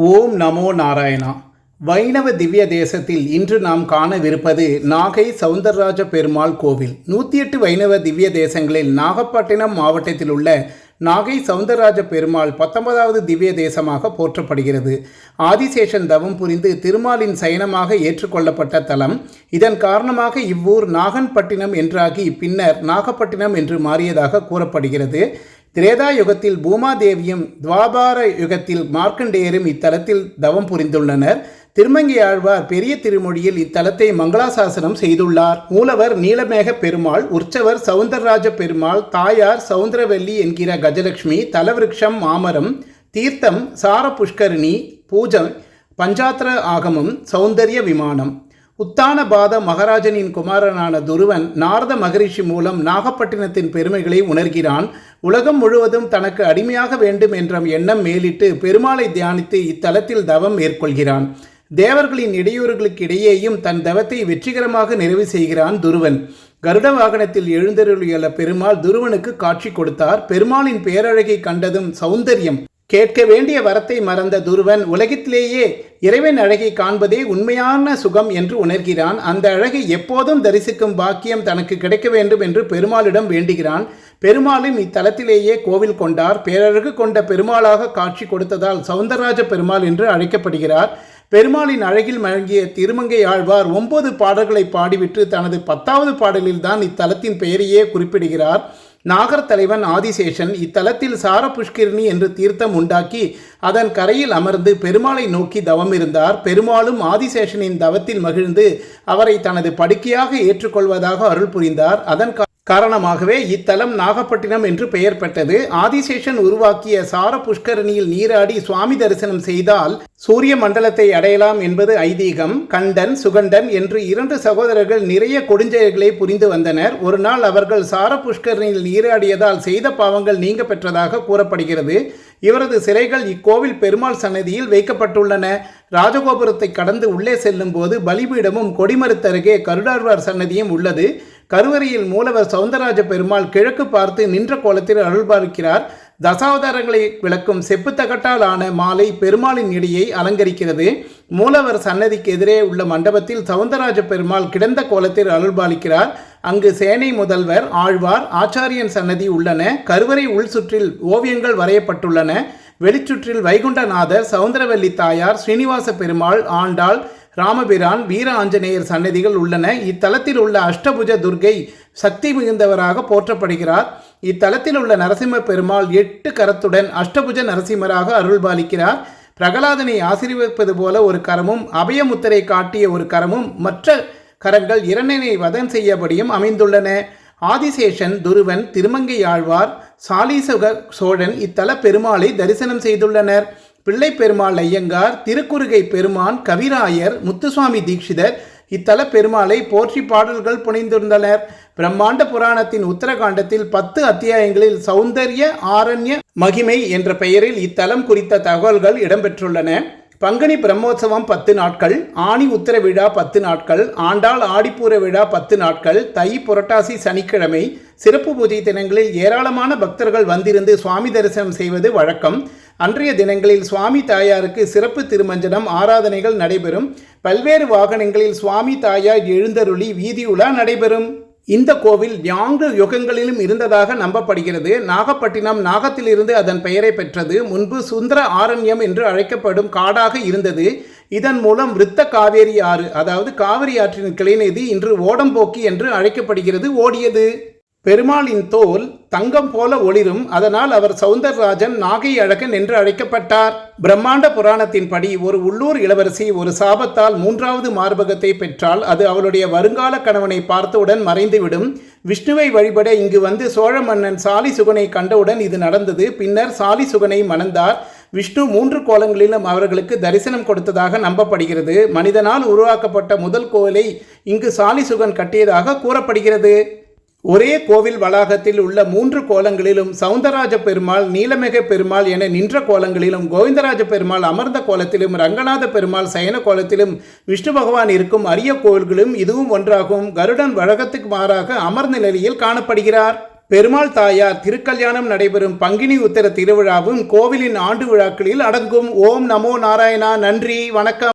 ஓம் நமோ நாராயணா. வைணவ திவ்ய தேசத்தில் இன்று நாம் காணவிருப்பது நாகை சவுந்தரராஜ பெருமாள் கோவில். 108 வைணவ திவ்ய தேசங்களில் நாகப்பட்டினம் மாவட்டத்தில் உள்ள நாகை சவுந்தரராஜ பெருமாள் 19வது திவ்ய தேசமாக போற்றப்படுகிறது. ஆதிசேஷன் தவம் புரிந்து திருமாலின் சயனமாக ஏற்றுக்கொள்ளப்பட்ட தலம். இதன் காரணமாக இவ்வூர் நாகன்பட்டினம் என்றாகி பின்னர் நாகப்பட்டினம் என்று மாறியதாக கூறப்படுகிறது. திரேதா யுகத்தில் பூமாதேவியும் துவாபார யுகத்தில் மார்க்கண்டேயரும் இத்தலத்தில் தவம் புரிந்துள்ளனர். திருமங்கை ஆழ்வார் பெரிய திருமொழியில் இத்தலத்தை மங்களாசாசனம் செய்துள்ளார். மூலவர் நீலமேக பெருமாள், உற்சவர் சவுந்தரராஜ பெருமாள், தாயார் சவுந்தரவல்லி என்கிற கஜலட்சுமி, தலவிருட்சம் மாமரம், தீர்த்தம் சார புஷ்கரிணி, பூஜை பஞ்சாத்திர ஆகமம், சௌந்தர்ய விமானம். உத்தானபாத மகாராஜனின் குமாரனான துருவன் நாரத மகரிஷி மூலம் நாகப்பட்டினத்தின் பெருமைகளை உணர்கிறான். உலகம் முழுவதும் தனக்கு அடிமையாக வேண்டும் என்ற எண்ணம் மேலிட்டு பெருமாளை தியானித்து இத்தலத்தில் தவம் மேற்கொள்கிறான். தேவர்களின் இடையூறுகளுக்கு இடையேயும் தன் தவத்தை வெற்றிகரமாக நிறைவு செய்கிறான் துருவன். கருட வாகனத்தில் எழுந்தருளியுள்ள பெருமாள் துருவனுக்கு காட்சி கொடுத்தார். பெருமாளின் பேரழகை கண்டதும் சௌந்தர்யம் கேட்க வேண்டிய வரத்தை மறந்த துருவன் உலகத்திலேயே இறைவன் அழகை காண்பதே உண்மையான சுகம் என்று உணர்கிறான். அந்த அழகை எப்போதும் தரிசிக்கும் பாக்கியம் தனக்கு கிடைக்க வேண்டும் என்று பெருமாளிடம் வேண்டுகிறான். பெருமாளும் இத்தலத்திலேயே கோவில் கொண்டார். பேரழகு கொண்ட பெருமாளாக காட்சி கொடுத்ததால் சவுந்தரராஜ பெருமாள் என்று அழைக்கப்படுகிறார். பெருமாளின் அழகில் மயங்கிய திருமங்கை ஆழ்வார் 9 பாடல்களை பாடிவிட்டு தனது 10வது பாடலில் தான் இத்தலத்தின் பெயரையே குறிப்பிடுகிறார். நாகர் தலைவன் ஆதிசேஷன் இத்தலத்தில் சார புஷ்கரிணி என்று தீர்த்தம் உண்டாக்கி அதன் கரையில் அமர்ந்து பெருமாளை நோக்கி தவம் இருந்தார். பெருமாளும் ஆதிசேஷனின் தவத்தில் மகிழ்ந்து அவரை தனது படுக்கையாக ஏற்றுக்கொள்வதாக அருள் புரிந்தார். அதன் காரணமாகவே இத்தலம் நாகப்பட்டினம் என்று பெயர் பெற்றது. ஆதிசேஷன் உருவாக்கிய சார புஷ்கரணியில் நீராடி சுவாமி தரிசனம் செய்தால் சூரிய மண்டலத்தை அடையலாம் என்பது ஐதீகம். கண்டன் சுகண்டன் என்று 2 சகோதரர்கள் நிறைய கொடுஞ்செயல்களை புரிந்து வந்தனர். ஒரு நாள் அவர்கள் சார புஷ்கரணியில் நீராடியதால் செய்த பாவங்கள் நீங்க பெற்றதாக கூறப்படுகிறது. இவரது சிலைகள் இக்கோவில் பெருமாள் சன்னதியில் வைக்கப்பட்டுள்ளன. ராஜகோபுரத்தை கடந்து உள்ளே செல்லும் போது பலிபீடமும் கொடிமரத்தருகே கருடாழ்வார் சன்னதியும் உள்ளது. கருவறையில் மூலவர் சவுந்தரராஜ பெருமாள் கிழக்கு பார்த்து நின்ற கோலத்தில் அருள்பாலிக்கிறார். தசாவதாரங்களை விளக்கும் செப்புத்தகட்டால் ஆன மாலை பெருமாளின் இடையை அலங்கரிக்கிறது. மூலவர் சன்னதிக்கு எதிரே உள்ள மண்டபத்தில் சவுந்தரராஜ பெருமாள் கிடந்த கோலத்தில் அருள்பாலிக்கிறார். அங்கு சேனை முதல்வர், ஆழ்வார், ஆச்சாரியன் சன்னதி உள்ளன. கருவறை உள் சுற்றில் ஓவியங்கள் வரையப்பட்டுள்ளன. வெளிச்சுற்றில் வைகுண்டநாதர், சவுந்தரவல்லி தாயார், ஸ்ரீனிவாச பெருமாள், ஆண்டாள், ராமபிரான், வீர ஆஞ்சநேயர் சன்னதிகள் உள்ளன. இத்தலத்தில் உள்ள அஷ்டபுஜ துர்கை சக்தி மிகுந்தவராக போற்றப்படுகிறார். இத்தலத்தில் உள்ள நரசிம்ம பெருமாள் 8 கரத்துடன் அஷ்டபுஜ நரசிம்மராக அருள்பாலிக்கிறார். பிரகலாதனை ஆசீர்வதிப்பது போல ஒரு கரமும் அபயமுத்திரை காட்டிய ஒரு கரமும் மற்ற கரங்கள் இரண்டனை வதம் செய்யபடியும் அமைந்துள்ளன. ஆதிசேஷன், துருவன், திருமங்கை ஆழ்வார், சாலீசுக சோழன் இத்தல பெருமாளை தரிசனம் செய்துள்ளனர். பிள்ளை பெருமாள் ஐயங்கார், திருக்குறுகை பெருமான், கவிராயர், முத்துசுவாமி தீட்சிதர் இத்தல பெருமாளை போற்றி பாடல்கள் புனைந்துள்ளனர். பிரம்மாண்ட புராணத்தின் உத்தரகாண்டத்தில் 10 அத்தியாயங்களில் சௌந்தர்ய ஆரண்ய மகிமை என்ற பெயரில் இத்தலம் குறித்த தகவல்கள் இடம்பெற்றுள்ளன. பங்குனி பிரம்மோற்சவம் 10 நாட்கள், ஆணி உத்திர விழா 10 நாட்கள், ஆண்டாள் ஆடிப்பூர விழா 10 நாட்கள், தை புரட்டாசி சனிக்கிழமை சிறப்பு பூஜை தினங்களில் ஏராளமான பக்தர்கள் வந்திருந்து சுவாமி தரிசனம் செய்வது வழக்கம். அன்றைய தினங்களில் சுவாமி தாயாருக்கு சிறப்பு திருமஞ்சனம் ஆராதனைகள் நடைபெறும். பல்வேறு வாகனங்களில் சுவாமி தாயார் எழுந்தருளி வீதியுலா நடைபெறும். இந்த கோவில் 4 யுகங்களிலும் இருந்ததாக நம்பப்படுகிறது. நாகப்பட்டினம் நாகத்திலிருந்து அதன் பெயரை பெற்றது. முன்பு சுந்தர ஆரண்யம் என்று அழைக்கப்படும் காடாக இருந்தது. இதன் மூலம் விருத்த காவேரி ஆறு, அதாவது காவிரி ஆற்றின் கிளைநதி இன்று ஓடம்போக்கி என்று அழைக்கப்படுகிறது, ஓடியது. பெருமாளின் தோல் தங்கம் போல ஒளிரும். அதனால் அவர் சவுந்தரராஜன், நாகை அழகன் என்று அழைக்கப்பட்டார். பிரம்மாண்ட புராணத்தின்படி ஒரு உள்ளூர் இளவரசி ஒரு சாபத்தால் 3வது மார்பகத்தை பெற்றால் அது அவளுடைய வருங்கால கணவனை பார்த்தவுடன் மறைந்துவிடும். விஷ்ணுவை வழிபட இங்கு வந்து சோழ மன்னன் சாலிசுகனை கண்டவுடன் இது நடந்தது. பின்னர் சாலிசுகனை மணந்தார். விஷ்ணு 3 கோலங்களிலும் அவர்களுக்கு தரிசனம் கொடுத்ததாக நம்பப்படுகிறது. மனிதனால் உருவாக்கப்பட்ட முதல் கோவிலை இங்கு சாலிசுகன் கட்டியதாக கூறப்படுகிறது. ஒரே கோவில் வளாகத்தில் உள்ள 3 கோலங்களிலும் சவுந்தரராஜ பெருமாள், நீலமேக பெருமாள் என நின்ற கோலங்களிலும், கோவிந்தராஜ பெருமாள் அமர்ந்த கோலத்திலும், ரங்கநாத பெருமாள் சயன கோலத்திலும் விஷ்ணு பகவான் இருக்கும் அரிய கோவில்களும் இதுவும் ஒன்றாகும். கருடன் வழக்கத்துக்கு மாறாக அமர்ந்த நிலையில் காணப்படுகிறார். பெருமாள் தாயார் திருக்கல்யாணம் நடைபெறும் பங்கினி உத்தர திருவிழாவும் கோவிலின் ஆண்டு விழாக்களில் அடங்கும். ஓம் நமோ நாராயணா. நன்றி, வணக்கம்.